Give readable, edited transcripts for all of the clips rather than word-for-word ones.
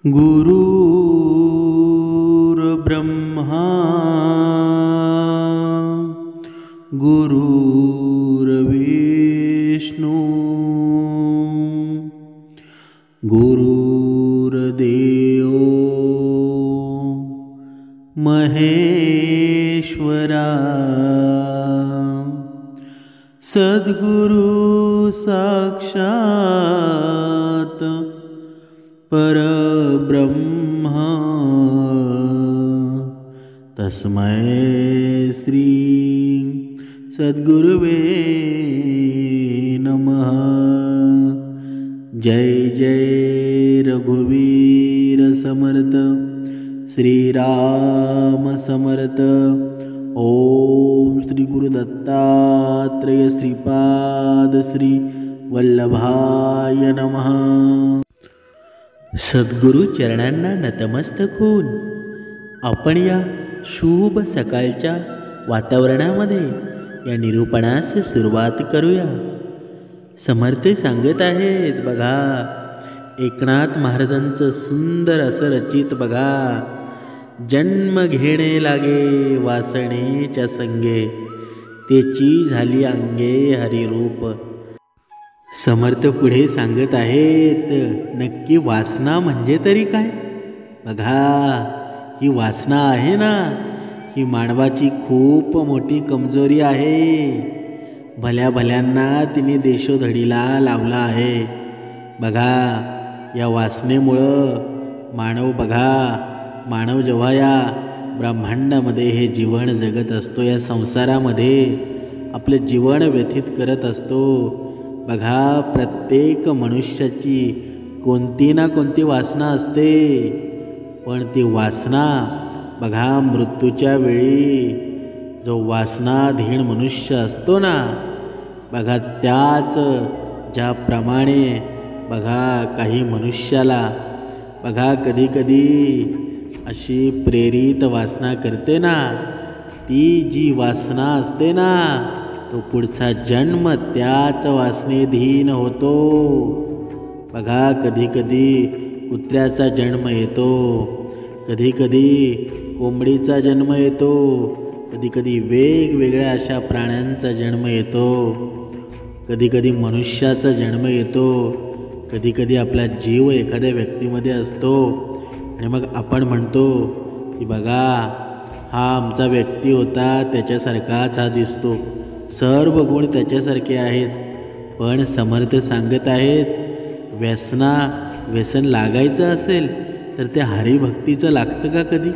गुरुर्ब्रह्मा गुरुर्विष्णू गुरुर्देव महेश्वरा सद्गुरु साक्षात परब्रह्म तस्मै श्री सद्गुरुवे नमः। जय जय रघुवीर समर्थ श्रीराम समर्थ। ओम श्री गुरुदत्तात्रेय श्रीपाद श्री वल्लभाय नमः। सद्गुरु चरणांना नतमस्तक होऊन आपण या शुभ सकाळच्या वातावरणामध्ये या निरूपणास सुरुवात करूया। समर्थ सांगत आहेत बघा, एकनाथ महाराजांचं सुंदर असं रचित बघा। जन्म घेणे लागे वासनेच्या संगे, तेची झाली अंगे हरिरूप। समर्थ पुढे सांगत आहेत, नक्की वासना म्हणजे तरी काय? बघा, ही वासना आहे ना, ही मानवाची खूप मोठी कमजोरी आहे। भल्या भल्यांना तिने देशोधडीला लावला आहे। बघा, या वासनेमुळं मानव जेव्हा या ब्रह्मांडामध्ये हे जीवन जगत असतो, या संसारामध्ये आपले जीवन व्यतीत करत असतो। बघा, प्रत्येक मनुष्याची कोणती ना कोणती वासना असते, पण ती वासना बघा मृत्यूच्या वेळी जो वासनाधीन मनुष्य असतो ना, बघा त्याच ज्याप्रमाणे बघा काही मनुष्याला बघा कधी कधी अशी प्रेरित वासना करते ना, ती जी वासना असते ना, तो पुढचा जन्म त्याच वासनेधीन होतो। बघा, कधी कधी कुत्र्याचा जन्म येतो, कधी कधी कोंबडीचा जन्म येतो, कधी कधी वेगवेगळ्या अशा प्राण्यांचा जन्म येतो, कधी कधी मनुष्याचा जन्म येतो, कधी कधी आपला जीव एखाद्या व्यक्तीमध्ये असतो आणि मग आपण म्हणतो की बघा हा आमचा व्यक्ती होता, त्याच्यासारखाच हा दिसतो, सर्व गुण त्याच्यासारखे आहेत। पण समर्थ सांगत आहेत, व्यसन लागायचं असेल तर ते हरिभक्तीचं लागतं का कधी?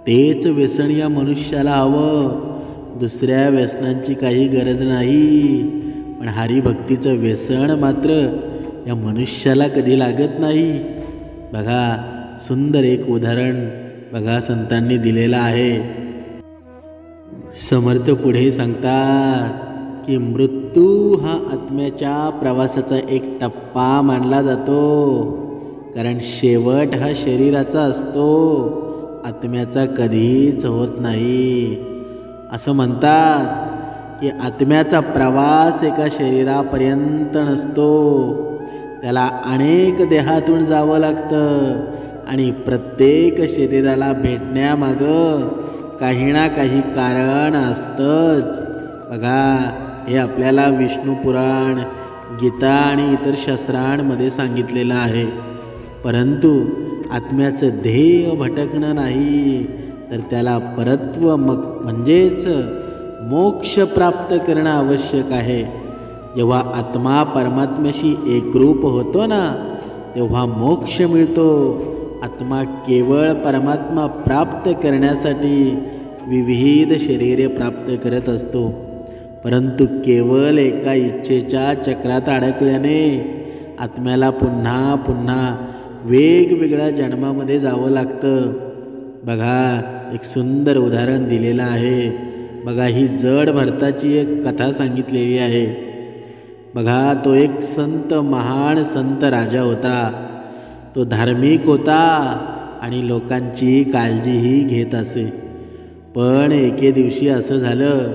तेच व्यसन या मनुष्याला हवं, दुसऱ्या व्यसनांची काही गरज नाही। पण हरिभक्तीचं व्यसन मात्र या मनुष्याला कधी लागत नाही। बघा, सुंदर एक उदाहरण बघा संतांनी दिलेलं आहे। समर्थ पुढे सांगतात की मृत्यू हा आत्म्याच्या प्रवासाचा एक टप्पा मानला जातो, कारण शेवट हा शरीराचा असतो, आत्म्याचा कधीच होत नाही। असं म्हणतात की आत्म्याचा प्रवास एका शरीरापर्यंत नसतो, त्याला अनेक देहातून जावं लागतं आणि प्रत्येक शरीराला भेटण्यामागं काही ना काही कारण असतंच। बघा, हे आपल्याला विष्णू पुराण, गीता आणि इतर शास्त्रांमध्ये सांगितलेलं आहे। परंतु आत्म्याचं ध्येय भटकणं नाही, तर त्याला परत्व म्हणजेच मोक्ष प्राप्त करणं आवश्यक आहे। जेव्हा आत्मा परमात्म्याशी एकरूप होतो ना, तेव्हा मोक्ष मिळतो। आत्मा केवळ परमात्मा प्राप्त करण्यासाठी विविध शरीरे प्राप्त करत असतो, परंतु केवळ एका इच्छेच्या चक्रात अडकल्याने आत्म्याला पुन्हा पुन्हा वेगवेगळ्या जन्मामध्ये जावं लागतं। बघा, एक सुंदर उदाहरण दिलेलं आहे। बघा, ही जड भरताची एक कथा सांगितलेली आहे। बघा, तो एक महान संत राजा होता। तो धार्मिक होता आणि लोकांची काळजीही घेत असे। पण एके दिवशी असं झालं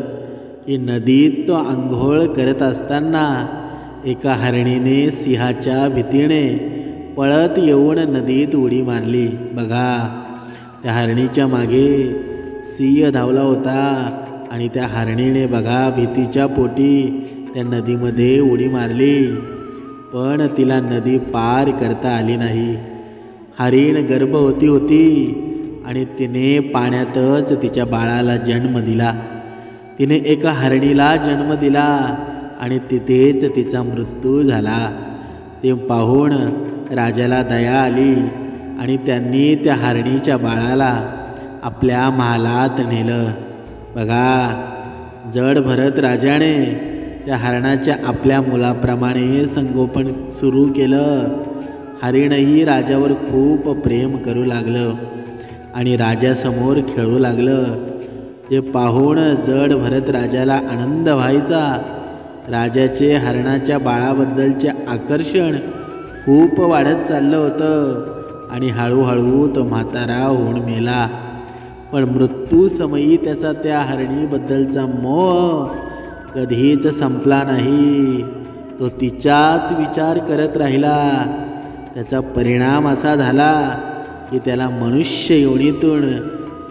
की नदीत तो अंघोळ करत असताना एका हरणीने सिंहाच्या भीतीने पळत येऊन नदीत उडी मारली. बघा, त्या हरणीच्या मागे सिंह धावला होता आणि त्या हरणीने बघा भीतीच्या पोटी त्या नदीमध्ये उडी मारली, पण तिला नदी पार करता आली नाही. हरीण गर्भवती होती आणि तिने पाण्यातच तिच्या बाळाला जन्म दिला. तिने एका हरणीला जन्म दिला आणि तिथेच तिचा मृत्यू झाला. ते पाहून राजाला दया आली आणि त्यांनी त्या हरणीच्या बाळाला आपल्या महालात नेलं. बघा, जड भरत राजाने त्या हरणाच्या आपल्या मुलाप्रमाणे संगोपन सुरू केलं. हरिणही राजावर खूप प्रेम करू लागलं आणि राजासमोर खेळू लागलं. ते पाहून जड भरत राजाला आनंद व्हायचा. राजाचे हरणाच्या बाळाबद्दलचे आकर्षण खूप वाढत चाललं होतं आणि हळूहळू तो म्हातारा होऊन मेला. पण मृत्यूसमयी त्याचा त्या हरणीबद्दलचा मोह कधीच संपला नाही. तो तिचाच विचार करत राहिला. त्याचा परिणाम असा झाला की त्याला मनुष्य योनीतून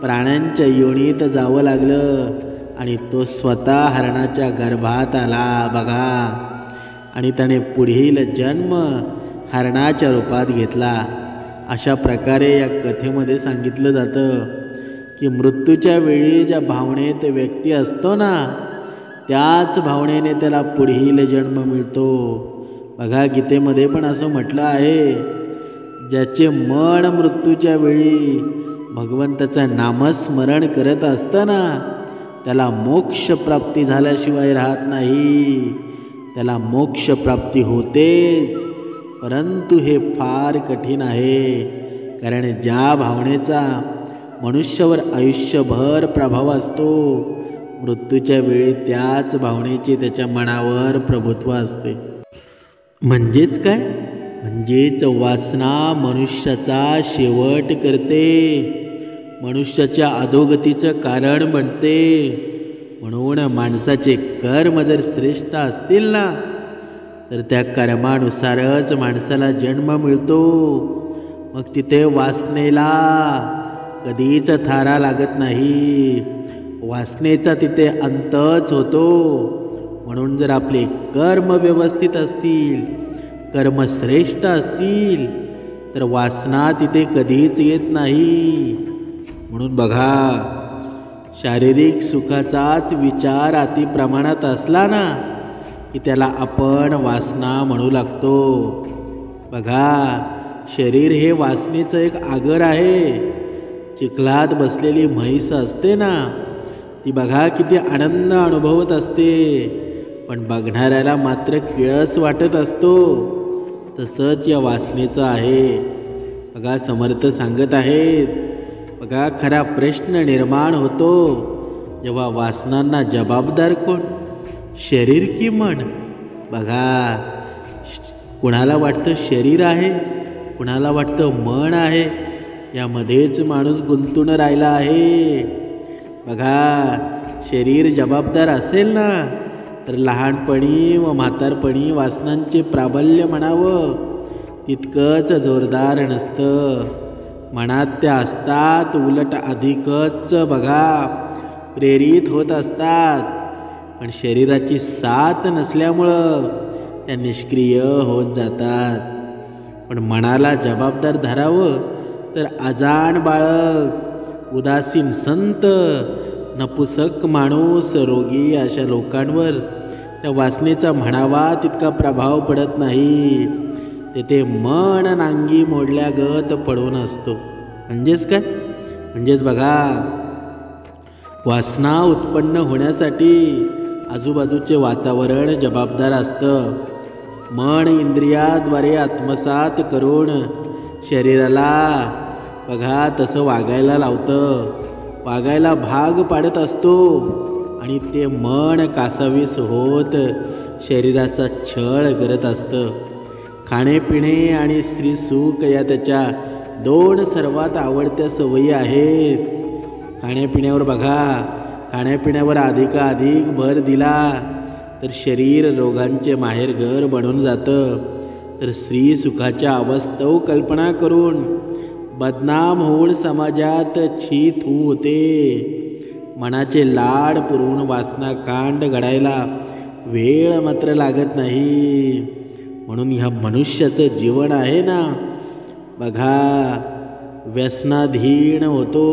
प्राण्यांच्या योनीत जावं लागलं आणि तो स्वतः हरणाच्या गर्भात आला. बघा, आणि त्याने पुढील जन्म हरणाच्या रूपात घेतला. अशा प्रकारे या कथेमध्ये सांगितलं जातं की मृत्यूच्या वेळी ज्या भावनेत व्यक्ती असतो ना, त्याच भावनेने त्याला पुढील जन्म मिळतो. बघा, गीतेमध्ये पण असं म्हटलं आहे, ज्याचे मन मृत्यूच्या वेळी भगवंताचं नामस्मरण करत असताना त्याला मोक्षप्राप्ती झाल्याशिवाय राहत नाही. त्याला मोक्षप्राप्ती होतेच, परंतु हे फार कठीण आहे. कारण ज्या भावनेचा मनुष्यावर आयुष्यभर प्रभाव असतो, मृत्यूच्या वेळी त्याच भावनेचे त्याच्या मनावर प्रभुत्व असते. म्हणजेच काय? म्हणजेच वासना मनुष्याचा शेवट करते, मनुष्याच्या अधोगतीचं कारण बनते. म्हणून माणसाचे कर्म जर श्रेष्ठ असतील ना, तर त्या कर्मानुसारच माणसाला जन्म मिळतो. मग तिथे वासनेला कधीच थारा लागत नाही. वासनेचा तिथे अंतच होतो. म्हणून जर आपले कर्म व्यवस्थित असतील, कर्म श्रेष्ठ असतील, तर वासना तिथे कधीच येत नाही. म्हणून बघा, शारीरिक सुखाचाच विचार अति प्रमाणात असला ना की त्याला आपण वासना म्हणू लागतो. बघा, शरीर हे वासनेचं एक आगर आहे. चिखलात बसलेली म्हैस असते ना, ती बघा किती आनंद अनुभवत असते, पण बघणाऱ्याला मात्र किळस वाटत असतो. तसंच या वासनेचं आहे. बघा, समर्थ सांगत आहेत, बघा, खरा प्रश्न निर्माण होतो जेव्हा वासनांना जबाबदार कोण, शरीर की मन? बघा, कुणाला वाटतं शरीर आहे, कुणाला वाटतं मन आहे. यामध्येच माणूस गुंतून राहिला आहे. बघा, शरीर जबाबदार असेल ना, तर लहानपणी व म्हातारपणी वासनांचे प्राबल्य म्हणावं तितकंच जोरदार नसतं. मनात त्या असतात, उलट अधिकच बघा प्रेरित होत असतात. पण शरीराची साथ नसल्यामुळं त्या निष्क्रिय होत जातात. पण मनाला जबाबदार धरावं तर अजाण बाळक, उदासीन संत, नपुसक माणूस, रोगी अशा लोकांवर त्या वासनेचा म्हणावा तितका प्रभाव पडत नाही. तेथे मन नांगी मोडल्यागत पडून असतो. म्हणजेच काय? म्हणजेच बघा, वासना उत्पन्न होण्यासाठी आजूबाजूचे वातावरण जबाबदार असतं. मन इंद्रियाद्वारे आत्मसात करून शरीराला बघा तसं वागायला लावतं, वागायला भाग पाडत असतो. आणि ते मन कासावीस होत शरीराचा छळ करत असतं. खाणेपिणे आणि स्त्रीसुख या त्याच्या दोन सर्वात आवडत्या सवयी आहेत. खाण्यापिण्यावर बघा, खाण्यापिण्यावर अधिकाधिक भर दिला तर शरीर रोगांचे माहेरघर बनून जातं. तर स्त्री सुखाच्या अवस्थेव कल्पना करून बदनाम होऊन समाजात छी थू होते. मनाचे लाड पुरवून वासनाकांड घडायला वेळ मात्र लागत नाही. म्हणून ह्या मनुष्याचं जीवन आहे ना बघा, व्यसनाधीन होतो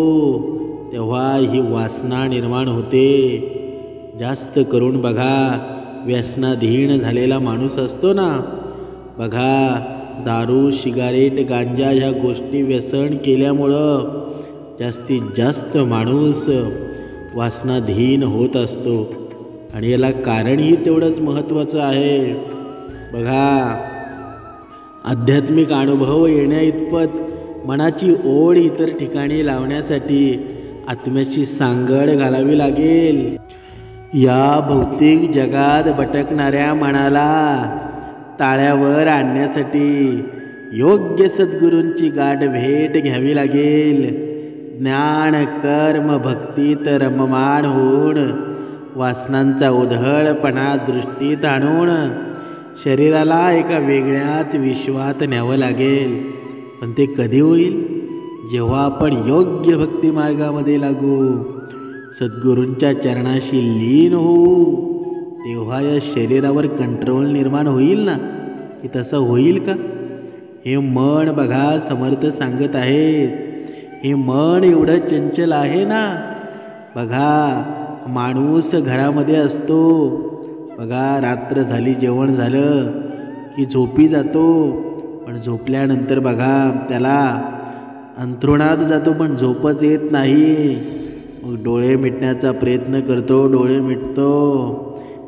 तेव्हा ही वासना निर्माण होते. जास्त करून बघा, व्यसनाधीन झालेला माणूस असतो ना बघा, दारू, सिगारेट, गांजा ह्या गोष्टी व्यसन केल्यामुळं जास्तीत जास्त माणूस वासनाधीन होत असतो. आणि याला कारणही तेवढंच महत्त्वाचं आहे. बघा, आध्यात्मिक अनुभव येण्याइतपत मनाची ओढ इतर ठिकाणी लावण्यासाठी आत्म्याची सांगड घालावी लागेल. या भौतिक जगात भटकणाऱ्या मनाला ताळ्यावर आणण्यासाठी योग्य सद्गुरूंची गाठ भेट घ्यावी लागेल. ज्ञान, कर्म, भक्तीत रममाण होऊन वासनांचा उधळपणा दृष्टीत आणून शरीराला एका वेगळ्याच विश्वात न्यावं लागेल. पण ते कधी होईल? जेव्हा आपण योग्य भक्ती मार्गामध्ये लागू, सद्गुरूंच्या चरणाशी लीन होऊ, तेव्हा या शरीरावर कंट्रोल निर्माण होईल ना. की तसं होईल का? हे मन बघा, समर्थ सांगत आहेत, हे मन एवढं चंचल आहे ना बघा. माणूस घरामध्ये असतो बघा, रात्र झाली, जेवण झालं की झोपी जातो. पण झोपल्यानंतर बघा त्याला अंथरुणात जातो पण झोपच येत नाही. मग डोळे मिटण्याचा प्रयत्न करतो, डोळे मिटतो,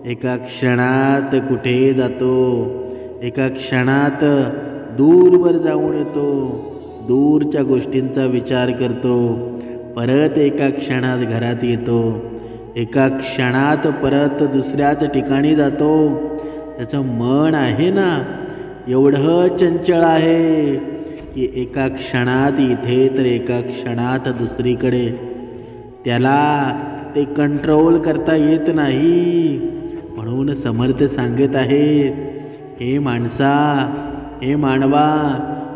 एका क्षणात कुठे जातो, एका क्षणात दूरवर जाऊन येतो, दूरच्या गोष्टींचा विचार करतो, परत एका क्षणात घरात येतो, एका क्षणात परत दुसऱ्याच ठिकाणी जातो. त्याचं मन आहे ना एवढं चंचल आहे की एका क्षणात इथे तर एका क्षणात दुसरीकडे. त्याला ते कंट्रोल करता येत नाही. म्हणून समर्थ सांगत आहेत, हे माणसा, हे मानवा,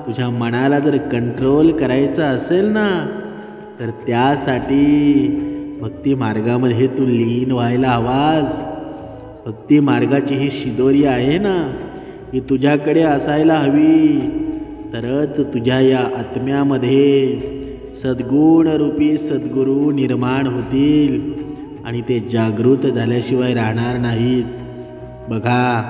तुझ्या मनाला जर कंट्रोल करायचं असेल ना तर त्यासाठी भक्ती मार्गामध्ये तू लीन व्हायला हवास. भक्ती मार्गाची ही शिदोरी आहे ना, ही तुझ्याकडे असायला हवी. तरच तुझ्या या आत्म्यामध्ये सद्गुण रूपी सद्गुरू निर्माण होतील आणि ते जागृत झाल्याशिवाय राहणार नाहीत. बघा,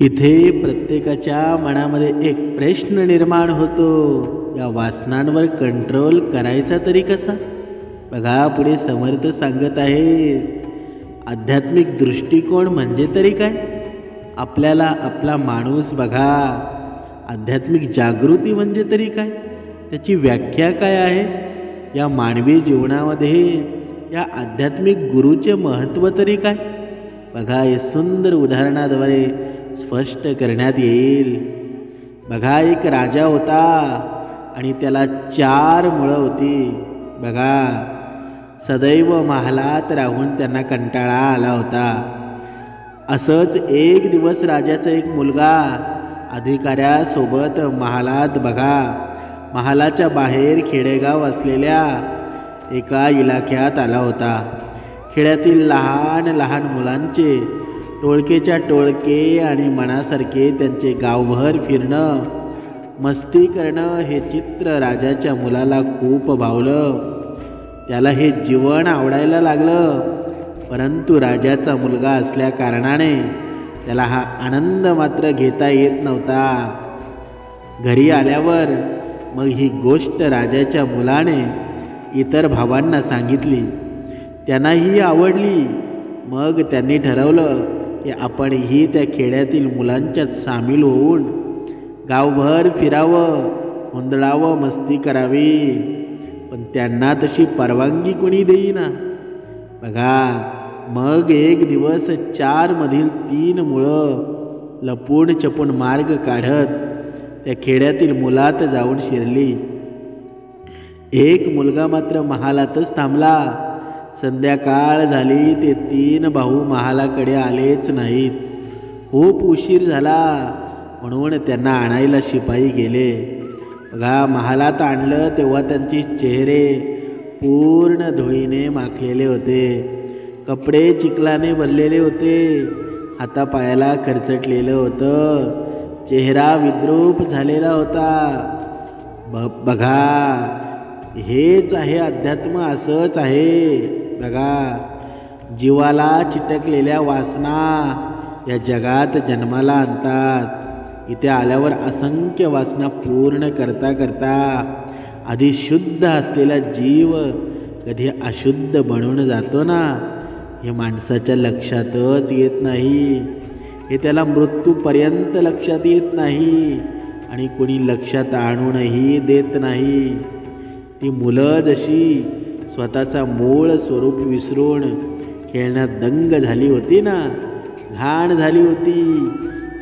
इथे प्रत्येकाच्या मनामध्ये एक प्रश्न निर्माण होतो, या वासनांवर कंट्रोल करायचा तरी कसा? बघा, पुढे समर्थ सांगत आहे, आध्यात्मिक दृष्टिकोन म्हणजे तरी काय? आपल्याला आपला माणूस बघा, आध्यात्मिक जागृती म्हणजे तरी काय? त्याची व्याख्या काय आहे? या मानवी जीवनामध्ये या आध्यात्मिक गुरुचे महत्त्व तरी काय? बघा, हे सुंदर उदाहरणाद्वारे स्पष्ट करण्यात येईल. बघा, एक राजा होता आणि त्याला 4 मुलं होती. बघा, सदैव महालात राहून त्यांना कंटाळा आला होता. असंच एक दिवस राजाचा एक मुलगा अधिकाऱ्यासोबत महालात बघा, महालाच्या बाहेर खेडेगाव असलेल्या एका इलाक्यात आला होता. खेड्यातील लहान लहान मुलांचे टोळकेच्या टोळके आणि मनासारखे त्यांचे गावभर फिरणं, मस्ती करणं हे चित्र राजाच्या मुलाला खूप भावलं. त्याला हे जीवन आवडायला लागलं. परंतु राजाचा मुलगा असल्या कारणाने त्याला हा आनंद मात्र घेता येत नव्हता. घरी आल्यावर मग ही गोष्ट राजाच्या मुलाने इतर भावांना सांगितली. त्यांनाही आवडली. मग त्यांनी ठरवलं की आपणही त्या खेड्यातील मुलांच्यात सामील होऊन गावभर फिरावं, हुंदडावं, मस्ती करावी. पण त्यांना तशी परवानगी कोणी देईना. बघा, मग एक दिवस 4 मधील 3 मुलं लपून छपून मार्ग काढत त्या खेड्यातील मुलात जाऊन शिरली. एक मुलगा मात्र महालातच थांबला. संध्याकाळ झाली, ते 3 भाऊ महालाकडे आलेच नाहीत. खूप उशीर झाला. म्हणून त्यांना आणायला शिपाई गेले. बघा, महालात आणलं तेव्हा त्यांचे चेहरे पूर्ण धुळीने माखलेले होते, कपडे चिखलाने भरलेले होते, हातापायाला खरचटलेलं होतं, चेहरा विद्रूप झालेला होता. बघा, हेच आहे अध्यात्म, असंच आहे. बघा, जीवाला चिटकलेल्या वासना या जगात जन्माला आणतात. इथे आल्यावर असंख्य वासना पूर्ण करता करता आधी शुद्ध असलेला जीव कधी अशुद्ध बनून जातो ना, हे माणसाच्या लक्षातच येत नाही. हे त्याला मृत्यूपर्यंत लक्षात येत नाही आणि कोणी लक्षात आणूनही देत नाही. ती मुलं जशी स्वतःचा मूळ स्वरूप विसरून खेळण्यात दंग झाली होती ना, घाण झाली होती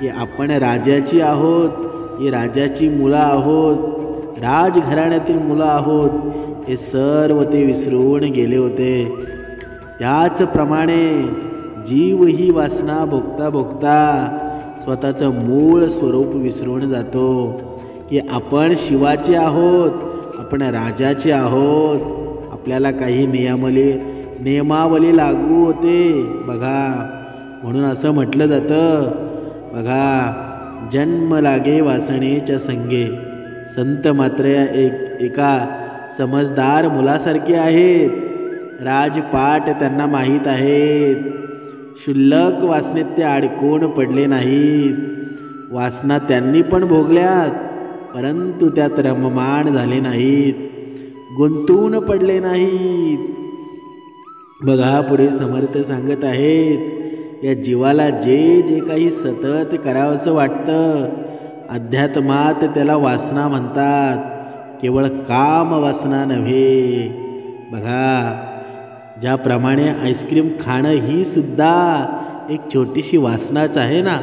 की आपण राजाची आहोत, ही राजाची मुलं आहोत, राजघराण्यातील मुलं आहोत, हे सर्व ते विसरून गेले होते. त्याचप्रमाणे जीव ही वासना भोगता भोगता स्वतःचं मूळ स्वरूप विसरून जातो की आपण शिवाचे आहोत, आपण राजाचे आहोत. आपल्याला काही नियमावली लागू होते. बघा, म्हणून असं म्हटलं जातं, बघा, जन्म लागे वासनेच्या संगे. संत मात्र एका समजदार मुलासारखे आहेत. राजपाट त्यांना माहीत आहेत. क्षुल्लक वासनेत ते अडकून पडले नाहीत. वासना त्यांनी पण भोगल्यात, परंतु त्यात रममाण झाले नाहीत, गुंतून पडले नाहीत. बघा, पुढे समर्थ सांगत आहेत, या जीवाला जे जे काही सतत करावंसं वाटतं, अध्यात्मात त्याला वासना म्हणतात, केवळ काम वासना नव्हे. बघा, ज्याप्रमाणे आईस्क्रीम खाणं ही सुद्धा एक छोटीशी वासनाच आहे ना.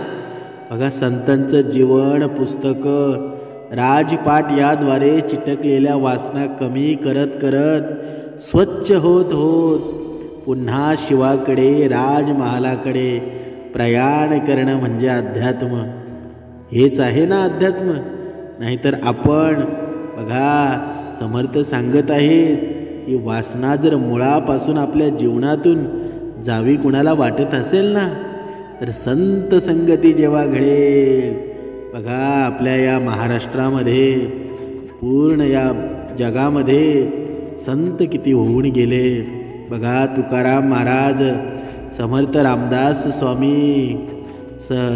बघा, संतांचं जीवन पुस्तकं, राजपाट याद्वारे चिटकलेल्या वासना कमी करत करत स्वच्छ होत होत पुन्हा शिवाकडे, राजमहालाकडे प्रयाण करणं म्हणजे अध्यात्म. हेच आहे ना अध्यात्म. नाहीतर आपण, बघा, समर्थ सांगत आहेत, ही वासना जर मुळापासून आपल्या जीवनातून जावी कुणाला वाटत असेल ना, तर संत संगती जेव्हा घडेल. बघा, आपल्या या महाराष्ट्रामध्ये, पूर्ण या जगामध्ये संत किती होऊन गेले. बघा, तुकाराम महाराज, समर्थ रामदास स्वामी,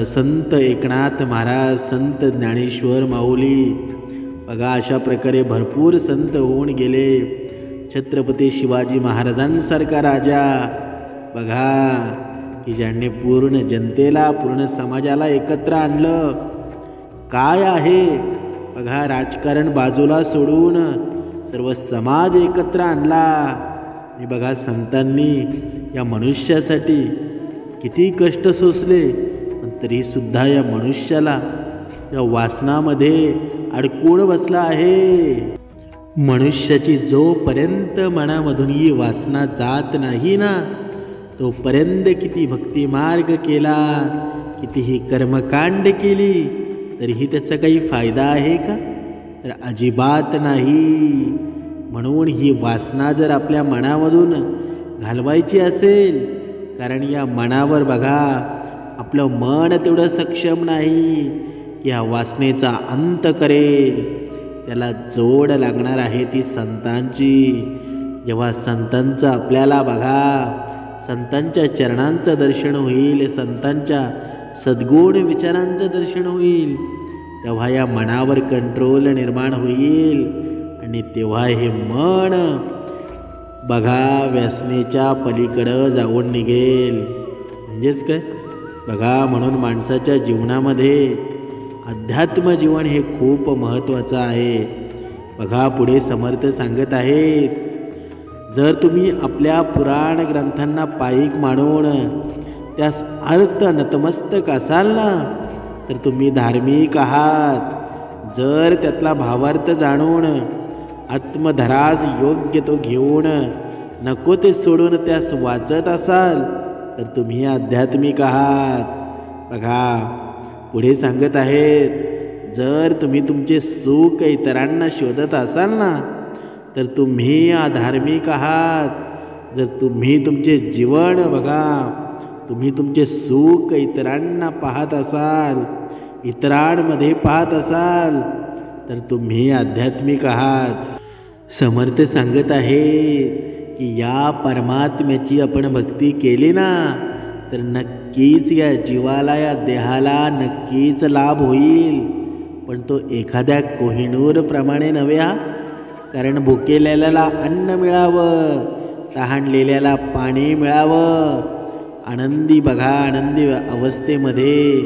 संत एकनाथ महाराज, संत ज्ञानेश्वर माऊली. बघा, अशा प्रकारे भरपूर संत होऊन गेले. छत्रपती शिवाजी महाराजांसारखा राजा, बघा, की ज्यांनी पूर्ण जनतेला, पूर्ण समाजाला एकत्र आणलं. काय आहे, बघा, राजकारण बाजूला सोडून सर्व समाज एकत्र आणला. आणि बघा, संतांनी या मनुष्यासाठी किती कष्ट सोसले, पण तरीसुद्धा या मनुष्याला या वासनामध्ये अडकून बसला आहे. मनुष्याची जोपर्यंत मनामधून ही वासना जात नाही ना, तोपर्यंत किती भक्तिमार्ग केला, कितीही कर्मकांड केली, तरीही त्याचा काही फायदा आहे का? तर अजिबात नाही. म्हणून ही वासना जर आपल्या मनामधून घालवायची असेल, कारण या मनावर, बघा, आपलं मन तेवढं सक्षम नाही की या वासनेचा अंत करेल. त्याला जोड लागणार आहे ती संतांची. जेव्हा संतांचं आपल्याला, बघा, संतांच्या चरणांचं दर्शन होईल, संतांच्या सद्गुण विचारांचं दर्शन होईल, तेव्हा या मनावर कंट्रोल निर्माण होईल. आणि तेव्हा हे मन, बघा, व्यसनेच्या पलीकडं जाऊन निघेल. म्हणजेच काय, बघा, म्हणून माणसाच्या जीवनामध्ये अध्यात्म जीवन हे खूप महत्त्वाचं आहे. बघा, पुढे समर्थ सांगत आहेत, जर तुम्ही आपल्या पुराण ग्रंथांना पाईक मानून त्यास अर्थ नतमस्तक असाल ना, तर तुम्ही धार्मिक आहात. जर त्यातला भावार्थ जाणून आत्मधरास योग्य तो घेऊन नको ते सोडून त्यास वाचत असाल, तर तुम्ही आध्यात्मिक आहात. बघा, पुढे सांगत आहेत, जर तुम्ही तुमचे सुख इतरांना शोधत असाल ना, तर तुम्ही अधार्मिक आहात. जर तुम्ही तुमचे जीवन बघा, तुम्ही तुमचे सुख इतरांना पाहत असाल, इतरांमध्ये पाहत असाल, तर तुम्ही आध्यात्मिक आहात. समर्थ सांगत आहे की या परमात्म्याची आपण भक्ती केली ना, तर नक्कीच या जीवाला, या देहाला नक्कीच लाभ होईल. पण तो एखाद्या कोहिनूरप्रमाणे नव्हे हा. कारण भुकेलेल्याला अन्न मिळावं, तहानलेल्याला पाणी मिळावं, आनंदी बघा, आनंदी अवस्थेमध्ये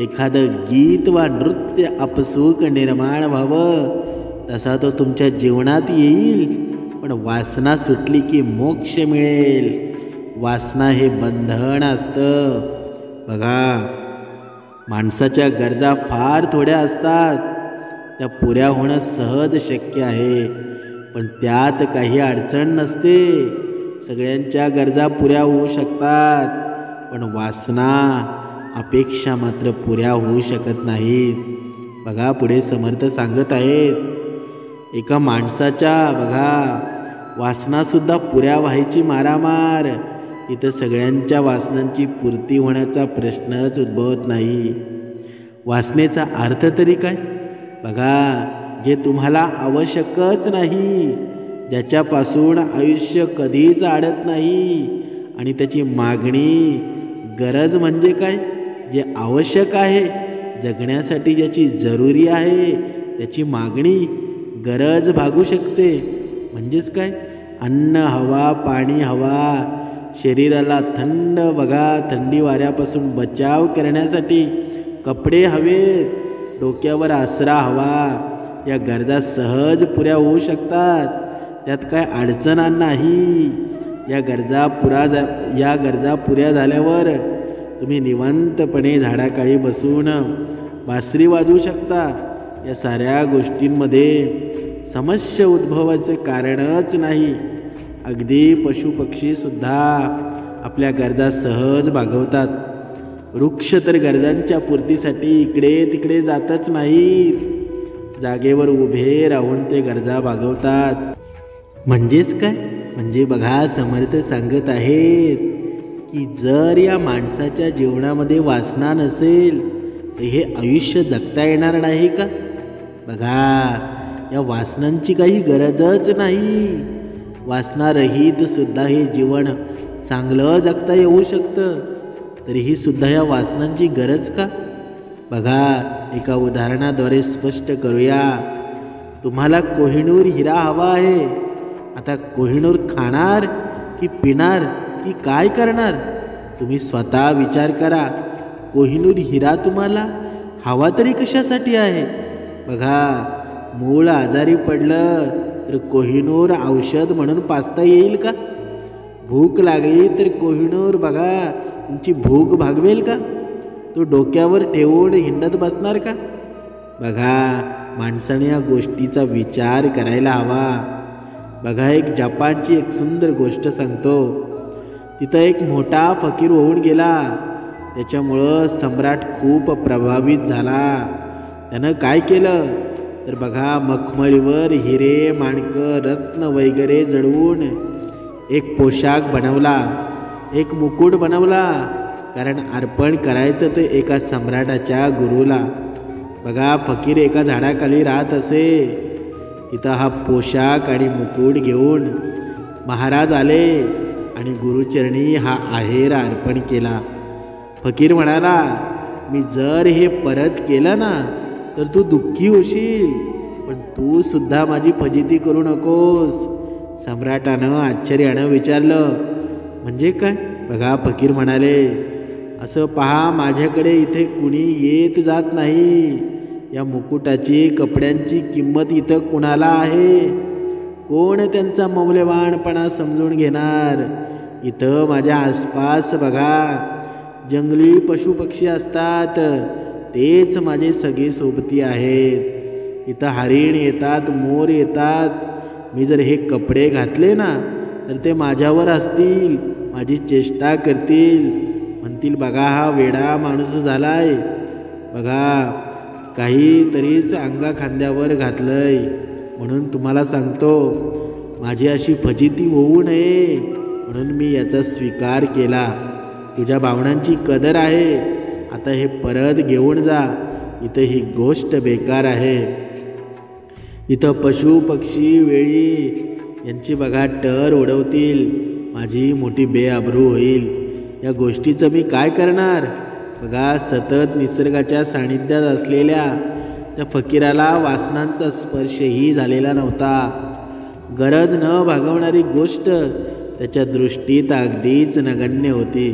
एखादं गीत वा नृत्य आपसूक निर्माण व्हावं, तसा तो तुमच्या जीवनात येईल. पण वासना सुटली की मोक्ष मिळेल. वासना हे बंधन असतं. बघा, माणसाच्या गरजा फार थोड्या असतात, त्या पुऱ्या होणं सहज शक्य आहे. पण त्यात काही अडचण नसते. सगळ्यांच्या गरजा पुऱ्या होऊ शकतात, पण वासना, अपेक्षा मात्र पुऱ्या होऊ शकत नाहीत. बघा, पुढे समर्थ सांगत आहेत, एका माणसाच्या बघा वासनासुद्धा पुऱ्या व्हायची मारामार. तिथं सगळ्यांच्या वासनांची पूर्ती होण्याचा प्रश्नच उद्भवत नाही. वासनेचा अर्थ तरी काय? बघा, जे तुम्हाला आवश्यकच नाही, ज्याच्यापासून आयुष्य कधीच अडत नाही, आणि त्याची मागणी, गरज म्हणजे काय? जे आवश्यक आहे, जगण्यासाठी ज्याची जरुरी आहे, त्याची मागणी, गरज भागू शकते. म्हणजेच काय? अन्न हवा, पाणी हवा, शरीराला थंड बघा, थंडी वाऱ्यापासून बचाव करण्यासाठी कपडे हवेत, डोक्यावर आसरा हवा. या गरजा सहज पुऱ्या होऊ शकतात. त्यात काय अडचण नाही. या गरजा पुऱ्या झाल्यावर तुम्ही निवांतपणे झाडाखाली बसून बासरी वाजवू शकता. या साऱ्या गोष्टींमध्ये समस्या उद्भवायचं कारणच नाही. अगदी पशुपक्षीसुद्धा आपल्या गरजा सहज भागवतात. वृक्ष तर गरजांच्या पूर्तीसाठी इकडे तिकडे जातच नाहीत, जागेवर उभे राहून ते गरजा भागवतात. म्हणजेच काय? म्हणजे बघा, समर्थ सांगत आहेत की जर या माणसाच्या जीवनामध्ये वासना नसेल, तर हे आयुष्य जगता येणार नाही का? बघा, या वासनांची काही गरजच नाही. वासनारहित सुद्धा हे जीवन चांगलं जगता येऊ शकतं. तरीही सुद्धा या वासनांची गरज का? बघा, एका उदाहरणाद्वारे स्पष्ट करूया. तुम्हाला कोहिनूर हिरा हवा आहे. आता कोहिनूर खाणार की पिणार की काय करणार? तुम्ही स्वतः विचार करा. कोहिनूर हिरा तुम्हाला हवा तरी कशासाठी आहे? बघा, मूळ आजारी पडलं तर कोहिनूर औषध म्हणून पाजता येईल का? भूक लागली तर कोहिनूर बघा तुमची भूक भागवेल का? तो डोक्यावर ठेवून हिंडत बसणार का? बघा, माणसाने या गोष्टीचा विचार करायला हवा. बघा, एक जपानची एक सुंदर गोष्ट सांगतो. तिथं एक मोठा फकीर होऊन गेला. त्याच्यामुळं सम्राट खूप प्रभावित झाला. त्यानं काय केलं तर बघा, मखमळीवर हिरे, माणकं, रत्न वगैरे जडवून एक पोशाख बनवला, एक मुकुट बनवला. कारण अर्पण करायचं ते एका सम्राटाच्या गुरुला. बघा, फकीर एका झाडाखाली राहत असे. तिथं हा पोशाख आणि मुकुट घेऊन महाराज आले आणि गुरुचरणी हा आहेर अर्पण केला. फकीर म्हणाला, मी जर हे परत केलं ना तर तू दुःखी होशील, पण तू सुद्धा माझी फजिती करू नकोस. सम्राटानं आश्चर्यानं विचारलं, म्हणजे काय? बघा, फकीर म्हणाले, असं पहा, माझ्याकडे इथे कुणी येत जात नाही. या मुकुटाची, कपड्यांची किंमत इथं कुणाला आहे? कोण त्यांचा मौल्यवानपणा समजून घेणार? इथं माझ्या आसपास बघा जंगली पशुपक्षी असतात, तेच माझे सगळे सोबती आहेत. इथं हरिण येतात, मोर येतात. मी जर हे कपडे घातले ना तर ते माझ्यावर असतील, माझी चेष्टा करतील, म्हणतील बघा हा वेडा माणूस झालाय. बघा, काहीतरीच अंगा खांद्यावर घातलंय. म्हणून तुम्हाला सांगतो, माझी अशी फजिती होऊ नये म्हणून मी याचा स्वीकार केला. तुझ्या भावनांची कदर आहे, आता हे परत घेऊन जा. इथं ही गोष्ट बेकार आहे. इथं पशु पक्षी वेळी यांची बघा टर उडवतील, माझी मोठी बेआबरू होईल. या गोष्टीचं मी काय करणार. बघा, सतत निसर्गाच्या सानिध्यात असलेल्या त्या फकीराला वासनांचा स्पर्शही झालेला नव्हता. गरज न भागवणारी गोष्ट त्याच्या दृष्टीत अगदीच नगण्य होती.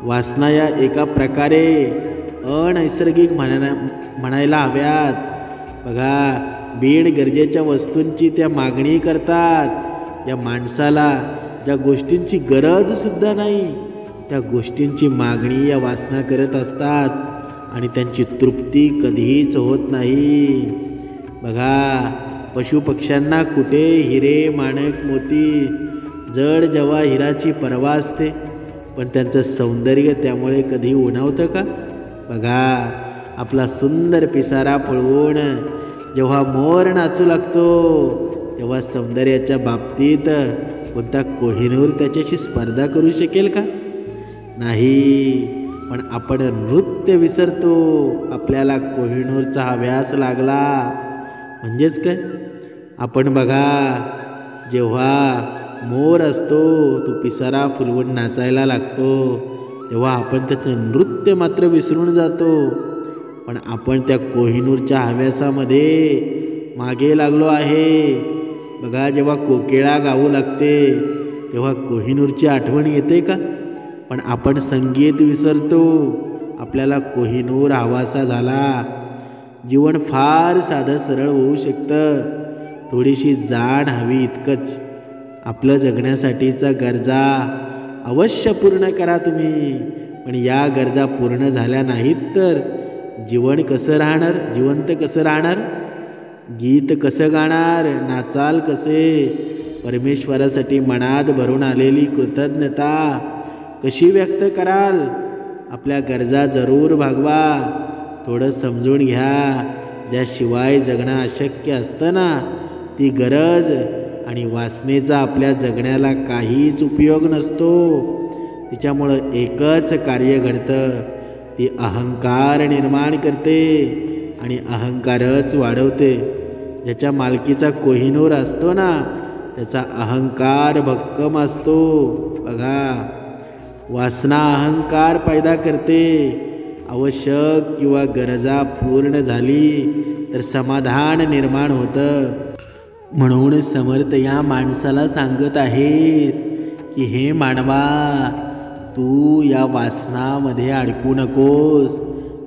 वासना या एका प्रकारे अनैसर्गिक म्हणायला हव्यात. बघा, बीड गरजेच्या वस्तूंची त्या मागणी करतात. या माणसाला ज्या गोष्टींची गरजसुद्धा नाही त्या गोष्टींची मागणी या वासना करत असतात आणि त्यांची तृप्ती कधीच होत नाही. बघा, पशुपक्ष्यांना कुठे हिरे माणक मोती जड जवाहिराची पर्वा असते, पण त्यांचं सौंदर्य त्यामुळे कधी उणावतं का. बघा, आपला सुंदर पिसारा फुलवून जेव्हा मोर नाचू लागतो तेव्हा सौंदर्याच्या बाबतीत कोणता कोहिनूर त्याच्याशी स्पर्धा करू शकेल का. नाही, पण आपण नृत्य विसरतो. आपल्याला कोहिनूरचा हव्यास लागला म्हणजेच काय. आपण बघा, जेव्हा मोर असतो तो पिसारा फुलवून नाचायला लागतो तेव्हा आपण त्याचं नृत्य मात्र विसरून जातो. पण आपण त्या कोहिनूरच्या हव्यासामध्ये मागे लागलो आहे. बघा, जेव्हा कोकिळा गाऊ लागते तेव्हा कोहिनूरची आठवण येते का. पण आपण संगीत विसरतो. आपल्याला कोहिनूर हवासा झाला. जीवन फार साधं सरळ होऊ शकतं. थोडीशी जाण हवी इतकंच. आपलं जगण्यासाठीचा गरजा अवश्य पूर्ण करा तुम्ही. पण या गरजा पूर्ण झाल्या नाहीत तर जीवन कसं राहणार, जिवंत कसं राहणार. गीत कसं गाणार, नाचाल कसे. परमेश्वरासाठी मनात भरून आलेली कृतज्ञता कशी व्यक्त कराल. आपल्या गरजा जरूर भागवा. थोडं समजून घ्या, ज्याशिवाय जगणं अशक्य असतं ना, ती गरज आणि वासनेचा आपल्या जगण्याला काहीच उपयोग नसतो. तिच्यामुळं एकच कार्य घडतं, ती अहंकार निर्माण करते आणि अहंकारच वाढवते. ज्याच्या मालकीचा कोहिनूर असतो ना त्याचा अहंकार भक्कम असतो. बघा, वासना अहंकार पैदा करते. आवश्यक किंवा गरजा पूर्ण झाली तर समाधान निर्माण होतं. म्हणून समर्थ या माणसाला सांगत आहेत की हे मानवा, तू या वासनामध्ये अडकू नकोस.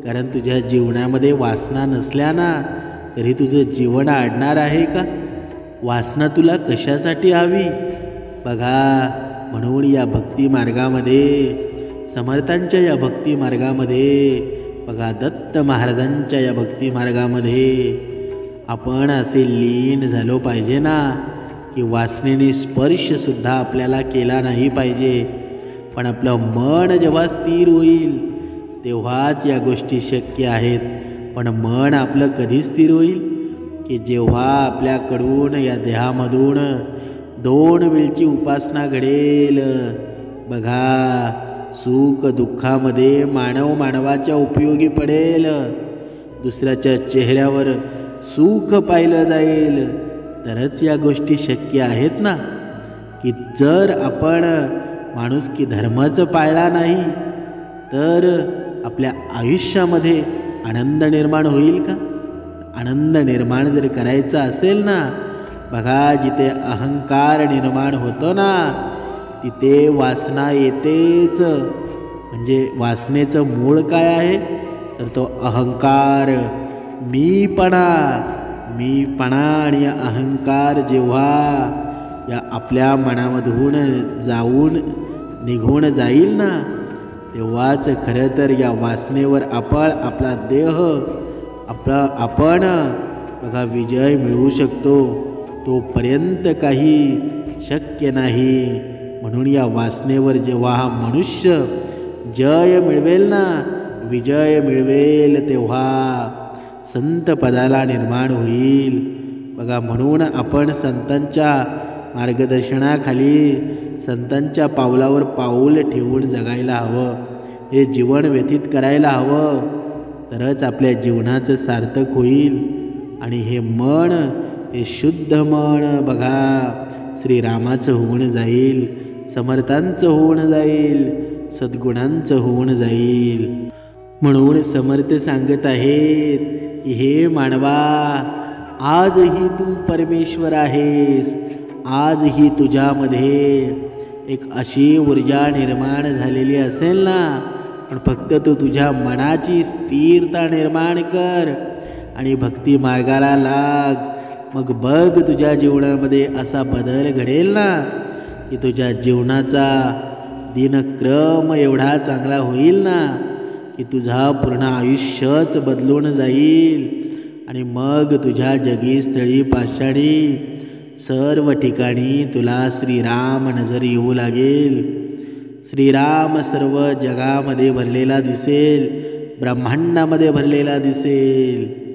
कारण तुझ्या जीवनामध्ये वासना नसल्या ना तरी तुझं जीवन अडणार आहे का. वासना तुला कशासाठी हवी. बघा, म्हणून या भक्ती मार्गामध्ये, समर्थांच्या या भक्ती मार्गामध्ये, बघा दत्त महाराजांच्या या भक्ती मार्गामध्ये आपण असे लीन झालो पाहिजे ना की वासनेने स्पर्शसुद्धा आपल्याला केला नाही पाहिजे. पण आपलं मन जेव्हा स्थिर होईल तेव्हाच या गोष्टी शक्य आहेत. पण मन आपलं कधी स्थिर होईल की जेव्हा आपल्याकडून या देहामधून दोन वेळची उपासना घडेल. बघा, सुख दुःखामध्ये मानव मानवाच्या उपयोगी पडेल. दुसऱ्याच्या चेहऱ्यावर सुख पाहिलं जाईल तरच या गोष्टी शक्य आहेत ना. की जर आपण माणुसकी धर्मच पाळला नाही तर आपल्या आयुष्यामध्ये आनंद निर्माण होईल का. आनंद निर्माण जर करायचा असेल ना, बघा जिथे अहंकार निर्माण होतो ना तिथे वासना येतेच. म्हणजे वासनेचं मूळ काय आहे तर तो अहंकार, मीपणा आणि अहंकार जेव्हा या आपल्या मनामधून निघून जाईल ना तेव्हाच खरं तर या वासनेवर आपला देह आपण बघा विजय मिळवू शकतो. तोपर्यंत काही शक्य नाही. म्हणून या वासनेवर जेव्हा हा मनुष्य जय मिळवेल ना, विजय मिळवेल तेव्हा संत पदाला निर्माण होईल. बघा, म्हणून आपण संतांच्या मार्गदर्शनाखाली संतांच्या पावलावर पाऊल ठेवून जगायला हवं. हे जीवन व्यतीत करायला हवं, तरच आपल्या जीवनाचं सार्थक होईल. आणि हे मन, हे शुद्ध मन बघा श्रीरामाचं होऊन जाईल, समर्थांचं होऊन जाईल, सद्गुणांचं होऊन जाईल. म्हणून समर्थ सांगत आहेत की हे मानवा, आजही तू परमेश्वर आहेस. आजही तुझ्यामध्ये एक अशी ऊर्जा निर्माण झालेली असेल ना, पण फक्त तू तुझ्या मनाची स्थिरता निर्माण कर आणि भक्ती मार्गाला लाग. मग बघ तुझ्या जीवनामध्ये असा बदल घडेल ना की तुझ्या जीवनाचा दिनक्रम एवढा चांगला होईल ना की तुझा पूर्ण आयुष्यच बदलून जाईल. आणि मग तुझ्या जगी स्थळी पाषाणी सर्व ठिकाणी तुला श्रीराम नजर येऊ लागेल. श्रीराम सर्व जगामध्ये भरलेला दिसेल, ब्रह्मांडामध्ये भरलेला दिसेल.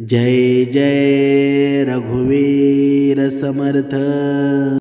जय जय रघुवीर समर्थ.